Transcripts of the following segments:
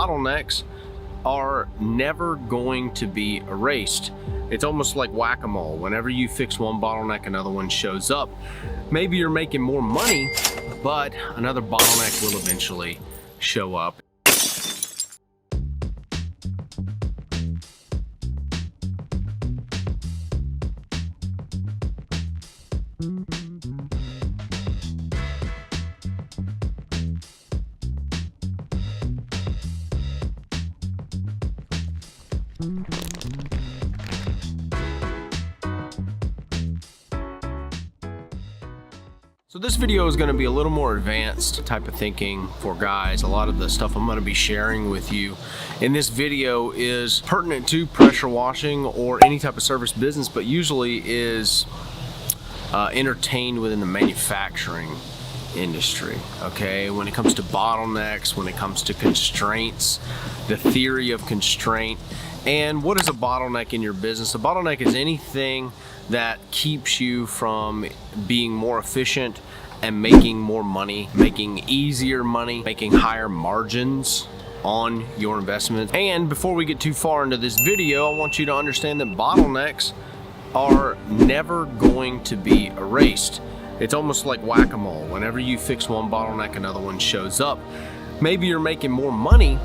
bottlenecks are never going to be erased. It's almost like whack-a-mole. Whenever you fix one bottleneck, another one shows up. Maybe you're making more money, but another bottleneck will eventually show up. So this video is going to be a little more advanced type of thinking for guys. A lot of the stuff I'm going to be sharing with you in this video is pertinent to pressure washing or any type of service business, but usually is entertained within the manufacturing industry. Okay, when it comes to bottlenecks, when it comes to constraints, the theory of constraint, and what is a bottleneck in your business? A bottleneck is anything that keeps you from being more efficient and making more money, making easier money, making higher margins on your investments. And before we get too far into this video, I want you to understand that bottlenecks are never going to be erased. It's almost like whack-a-mole. Whenever you fix one bottleneck, another one shows up. Maybe you're making more money,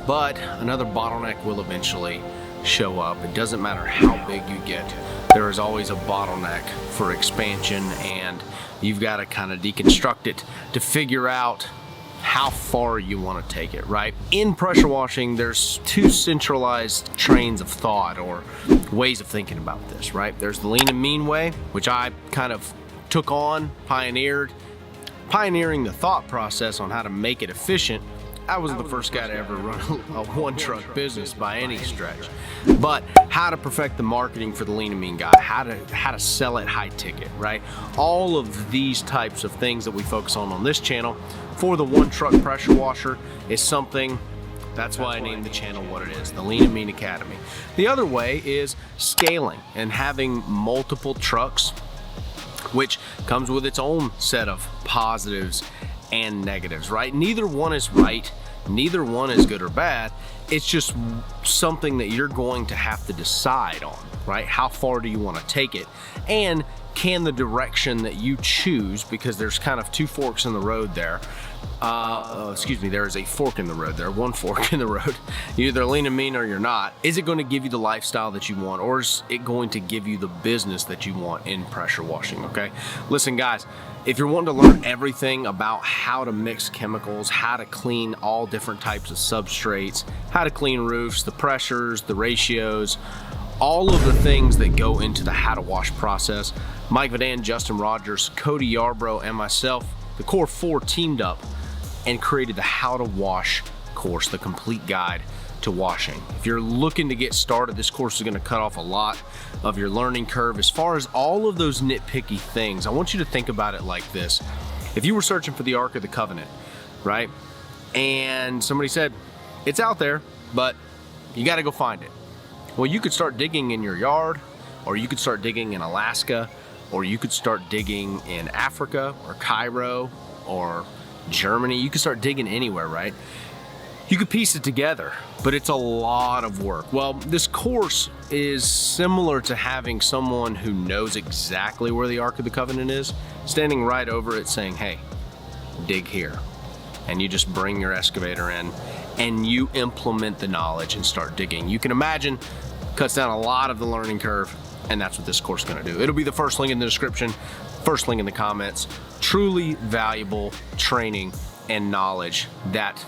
but another bottleneck will eventually show up. It doesn't matter how big you get. There is always a bottleneck for expansion, and you've got to kind of deconstruct it to figure out how far you want to take it, right? In pressure washing, there's two centralized trains of thought or ways of thinking about this, right? There's the lean and mean way, which I kind of took on, pioneering the thought process on how to make it efficient. I wasn't the first guy to ever run a one-truck business by any stretch, but how to perfect the marketing for the lean and mean guy, how to sell it high ticket, right? All of these types of things that we focus on this channel for the one-truck pressure washer is something. That's why I named the channel what it is, the Lean and Mean Academy. The other way is scaling and having multiple trucks, which comes with its own set of positives and negatives, right? Neither one is right, neither one is good or bad. It's just something that you're going to have to decide on, right? How far do you want to take it? And can the direction that you choose, because there's kind of two forks in the road there. There is a fork in the road there, one fork in the road. You're either lean and mean or you're not. Is it going to give you the lifestyle that you want, or is it going to give you the business that you want in pressure washing, okay? Listen, guys, if you're wanting to learn everything about how to mix chemicals, how to clean all different types of substrates, how to clean roofs, the pressures, the ratios, all of the things that go into the how to wash process, Mike Vadan, Justin Rogers, Cody Yarbrough, and myself, the Core 4, teamed up and created the How to Wash course, the complete guide to washing. If you're looking to get started, this course is going to cut off a lot of your learning curve. As far as all of those nitpicky things, I want you to think about it like this. If you were searching for the Ark of the Covenant, right? And somebody said, it's out there, but you got to go find it. Well, you could start digging in your yard, or you could start digging in Alaska, or you could start digging in Africa or Cairo or Germany. You could start digging anywhere, right? You could piece it together, but it's a lot of work. Well, this course is similar to having someone who knows exactly where the Ark of the Covenant is, standing right over it saying, hey, dig here. And you just bring your excavator in and you implement the knowledge and start digging. You can imagine, cuts down a lot of the learning curve, and that's what this course is gonna do. It'll be the first link in the description, first link in the comments. Truly valuable training and knowledge that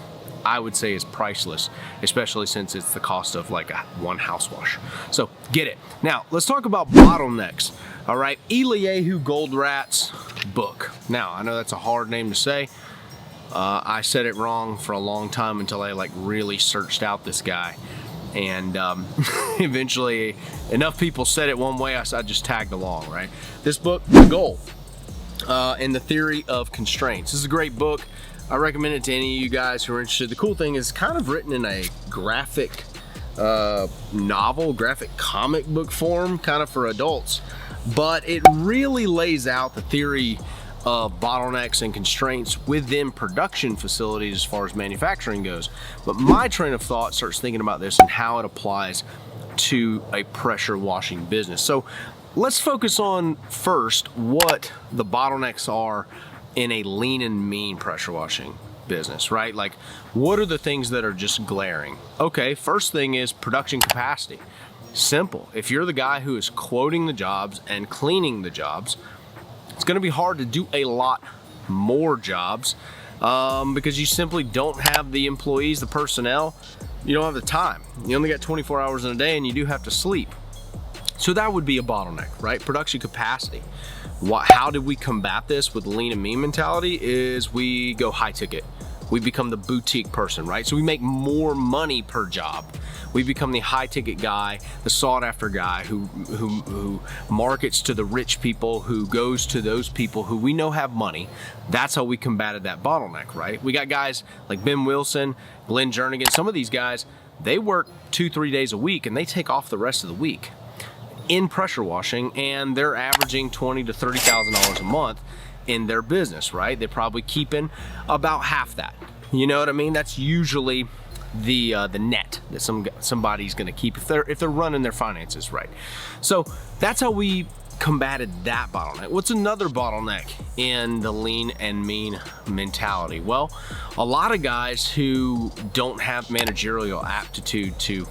I would say is priceless, especially since it's the cost of like one house wash. So get it. Now let's talk about bottlenecks. All right, Eliyahu Goldrat's book. Now I know that's a hard name to say. I said it wrong for a long time until I like really searched out this guy. And eventually enough people said it one way, I just tagged along, right? This book, The Goal, and the Theory of Constraints. This is a great book. I recommend it to any of you guys who are interested. The cool thing is it's kind of written in a graphic novel, graphic comic book form, kind of for adults. But it really lays out the theory of bottlenecks and constraints within production facilities as far as manufacturing goes. But my train of thought starts thinking about this and how it applies to a pressure washing business. So let's focus on first what the bottlenecks are in a lean and mean pressure washing business, right? Like, what are the things that are just glaring? Okay, first thing is production capacity. Simple. If you're the guy who is quoting the jobs and cleaning the jobs, it's going to be hard to do a lot more jobs because you simply don't have the employees, the personnel. You don't have the time. You only got 24 hours in a day, and you do have to sleep. So that would be a bottleneck, right? Production capacity. How did we combat this with lean and mean mentality? Is we go high ticket. We become the boutique person, right? So we make more money per job. We become the high ticket guy, the sought after guy who markets to the rich people, who goes to those people who we know have money. That's how we combated that bottleneck, right? We got guys like Ben Wilson, Glenn Jernigan. Some of these guys, they work 2-3 days a week and they take off the rest of the week in pressure washing, and they're averaging $20,000 to $30,000 a month in their business, right? They're probably keeping about half that. You know what I mean? That's usually the net that somebody's going to keep if they're running their finances right. So that's how we combated that bottleneck. What's another bottleneck in the lean and mean mentality? Well, a lot of guys who don't have managerial aptitude to,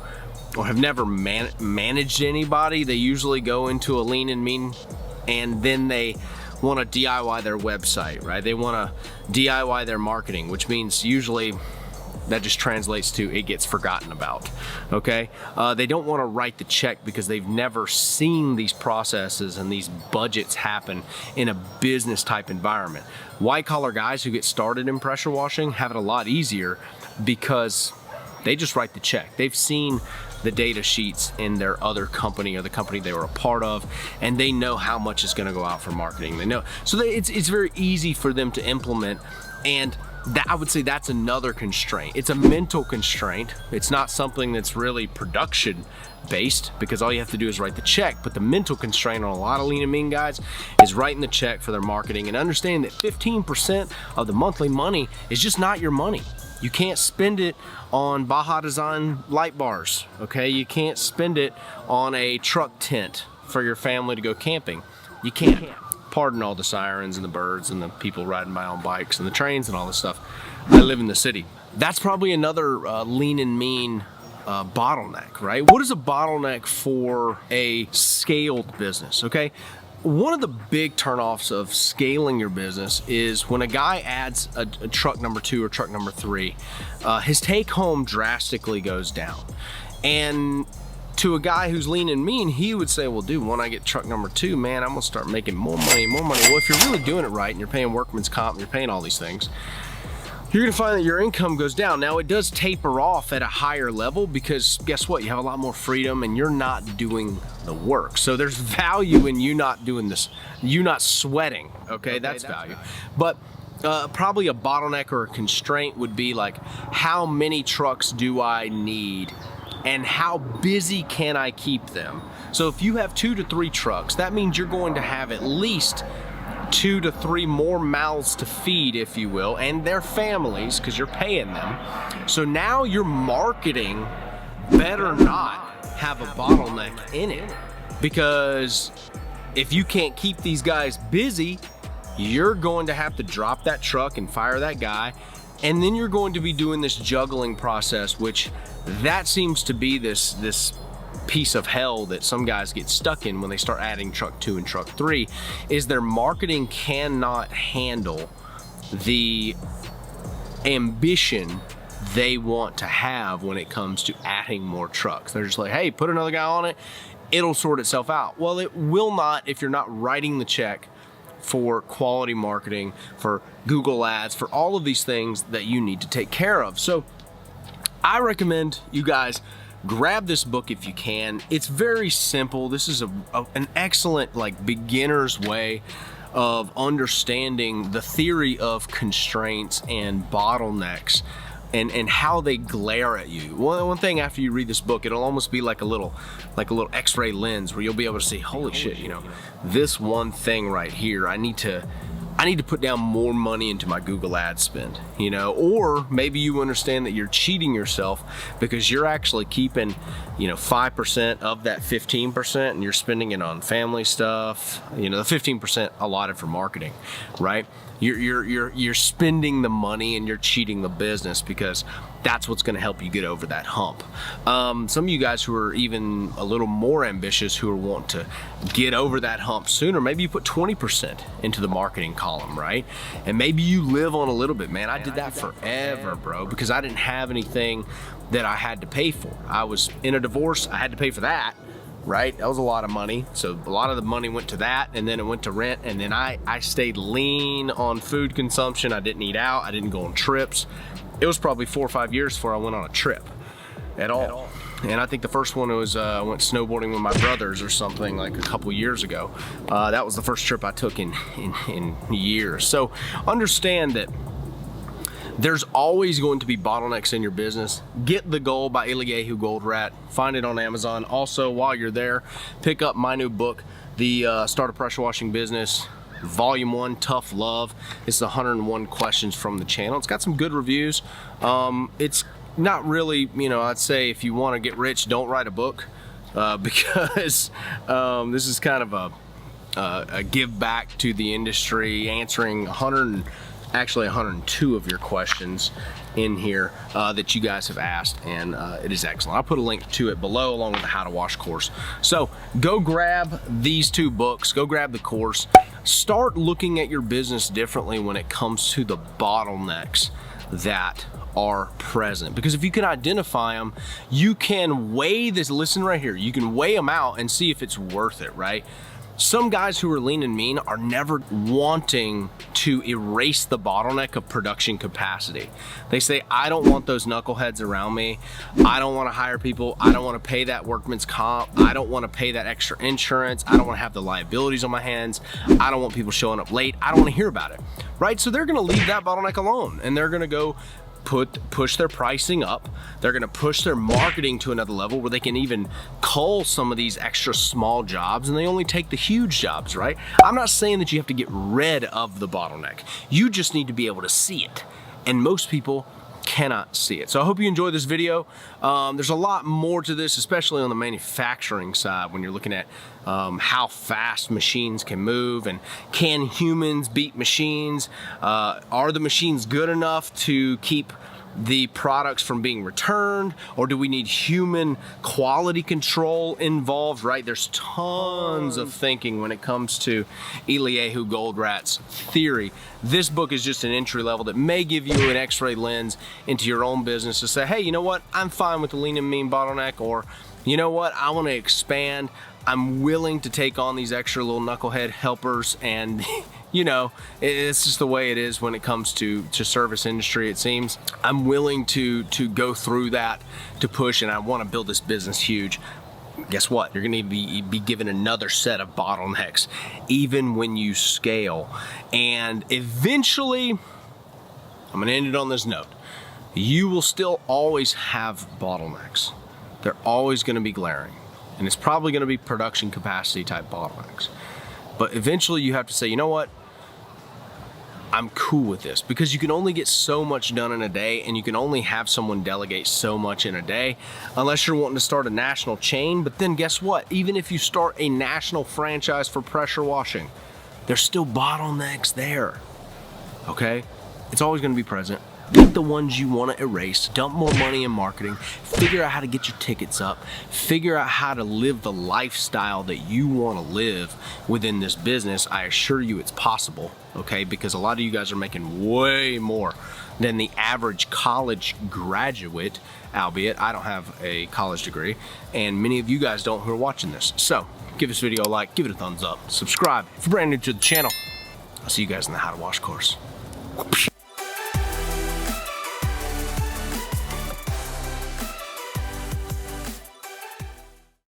or have never managed anybody, they usually go into a lean and mean, and then they want to DIY their website, right? They want to DIY their marketing, which means usually that just translates to it gets forgotten about, okay? They don't want to write the check because they've never seen these processes and these budgets happen in a business type environment. White collar guys who get started in pressure washing have it a lot easier because they just write the check. They've seen the data sheets in their other company or the company they were a part of, and they know how much is going to go out for marketing. They know, so it's very easy for them to implement, and I would say that's another constraint. It's a mental constraint. It's not something that's really production based because all you have to do is write the check. But the mental constraint on a lot of lean and mean guys is writing the check for their marketing and understanding that 15% of the monthly money is just not your money. You can't spend it on Baja Design light bars, okay? You can't spend it on a truck tent for your family to go camping. You can't. Pardon all the sirens and the birds and the people riding by on bikes and the trains and all this stuff. I live in the city. That's probably another lean and mean bottleneck, right? What is a bottleneck for a scaled business, okay? One of the big turnoffs of scaling your business is when a guy adds a truck number 2 or truck number 3, his take home drastically goes down. And to a guy who's lean and mean, he would say, well, dude, when I get truck number 2, man, I'm gonna start making more money, more money. Well, if you're really doing it right and you're paying workman's comp and you're paying all these things, you're gonna find that your income goes down. Now, it does taper off at a higher level because guess what? You have a lot more freedom and you're not doing the work. So there's value in you not doing this, you not sweating, okay? That's value. But probably a bottleneck or a constraint would be like, how many trucks do I need and how busy can I keep them? So if you have 2 to 3 trucks, that means you're going to have at least 2 to 3 more mouths to feed, if you will, and their families, because you're paying them. So now your marketing better not have a bottleneck in it, because if you can't keep these guys busy, you're going to have to drop that truck and fire that guy, and then you're going to be doing this juggling process, which that seems to be this piece of hell that some guys get stuck in when they start adding truck 2 and truck 3, is their marketing cannot handle the ambition they want to have when it comes to adding more trucks. They're just like, hey, put another guy on it, it'll sort itself out. Well, it will not if you're not writing the check for quality marketing, for Google ads, for all of these things that you need to take care of. So I recommend you guys grab this book if you can. It's very simple. This is an excellent beginner's way of understanding the theory of constraints and bottlenecks and how they glare at you. One thing after you read this book, it'll almost be like a little x-ray lens where you'll be able to see, holy shit, this one thing right here, I need to I need to put down more money into my Google ad spend, you know, or maybe you understand that you're cheating yourself because you're actually keeping, you know, 5% of that 15% and you're spending it on family stuff, you know, the 15% allotted for marketing, right? You're spending the money and you're cheating the business because that's what's going to help you get over that hump. Some of you guys who are even a little more ambitious, who are wanting to get over that hump sooner, maybe you put 20% into the marketing column, right? And maybe you live on a little bit. Man, I did that forever, bro, because I didn't have anything that I had to pay for. I was in a divorce, I had to pay for that. Right? That was a lot of money. So a lot of the money went to that, and then it went to rent, and then I stayed lean on food consumption. I didn't eat out. I didn't go on trips. It was probably 4 or 5 years before I went on a trip at all. And I think the first one was I went snowboarding with my brothers or something like a couple years ago. That was the first trip I took in years. So understand that there's always going to be bottlenecks in your business. Get the Goal by Eliyahu Goldratt. Find it on Amazon. Also, while you're there, pick up my new book, The Start a Pressure Washing Business, Volume 1, Tough Love. It's 101 questions from the channel. It's got some good reviews. It's not really, you know, I'd say if you want to get rich, don't write a book because this is kind of a give back to the industry, answering 102 of your questions in here that you guys have asked, and it is excellent. I'll put a link to it below along with the How to Wash course. So go grab these 2 books, go grab the course, start looking at your business differently when it comes to the bottlenecks that are present, because if you can identify them, you can weigh this. Listen right here, you can weigh them out and see if it's worth it, right? Some guys who are lean and mean are never wanting to erase the bottleneck of production capacity. They say, I don't want those knuckleheads around me. I don't want to hire people. I don't want to pay that workman's comp. I don't want to pay that extra insurance. I don't want to have the liabilities on my hands. I don't want people showing up late. I don't want to hear about it, right? So they're going to leave that bottleneck alone, and they're going to go push their pricing up. They're gonna push their marketing to another level where they can even cull some of these extra small jobs, and they only take the huge jobs, right? I'm not saying that you have to get rid of the bottleneck. You just need to be able to see it. And most people cannot see it. So I hope you enjoyed this video. There's a lot more to this, especially on the manufacturing side, when you're looking at how fast machines can move, and can humans beat machines? Are the machines good enough to keep the products from being returned, or do we need human quality control involved, right? There's tons of thinking when it comes to Eliyahu Goldratt's theory. This book is just an entry level that may give you an x-ray lens into your own business to say, hey, you know what? I'm fine with the lean and mean bottleneck, or you know what? I want to expand. I'm willing to take on these extra little knucklehead helpers, and you know, it's just the way it is when it comes to service industry, it seems. I'm willing to go through that, to push, and I want to build this business huge. Guess what? You're going to be given another set of bottlenecks, even when you scale. And eventually, I'm going to end it on this note. You will still always have bottlenecks. They're always going to be glaring. And it's probably going to be production capacity type bottlenecks. But eventually you have to say, you know what? I'm cool with this, because you can only get so much done in a day, and you can only have someone delegate so much in a day, unless you're wanting to start a national chain. But then guess what? Even if you start a national franchise for pressure washing, there's still bottlenecks there, okay? It's always gonna be present. Get the ones you want to erase, dump more money in marketing, figure out how to get your tickets up, figure out how to live the lifestyle that you want to live within this business. I assure you it's possible, okay? Because a lot of you guys are making way more than the average college graduate, albeit I don't have a college degree, and many of you guys don't who are watching this. So give this video a like, give it a thumbs up, subscribe if you're brand new to the channel. I'll see you guys in the How to Wash course.